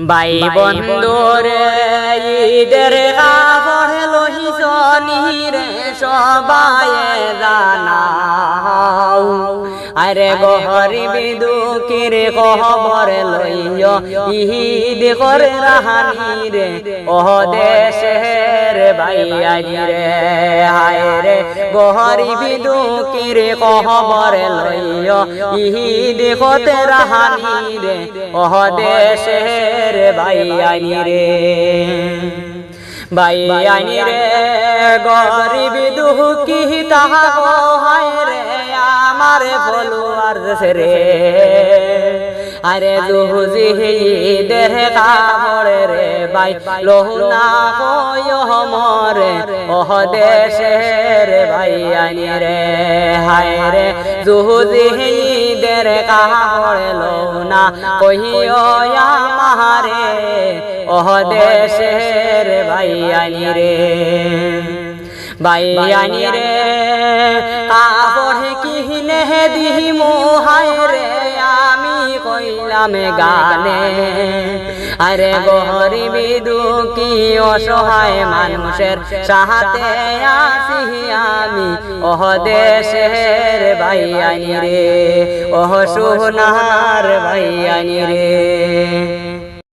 ভাই বন্ধুরে ঈদের কাপড় লইছনি রে সবাই জানাও আরে গরিব দুঃখের খবর লইও ঈদ করে রাহানি রে ও দেশের ভাই রে হায় রে গরিব দুঃখের খবর লইও ঈদ করতে রাহানি রে ও দেশের ভাই রে ভাই রে গরিব দুঃখী তাহা হায় রে আমার ফলোয়ার রে আরে দুজি ঈদের কাপড় রে ভাই লোহনা কয় মরে ও দেশের ভাই রে হায় রে দুজি ঈদের কাপড় লোহনা কইও আমারে ও দেশের ভাই রে ভাই রে কাপড় কিনে দিমু হায় রে আমি কইলাম গানে আরে গরিব দুঃখী অসহায় মানুষের সাথে আসি আমি ও দেশের ভাই রে ও সোনার ভাই রে।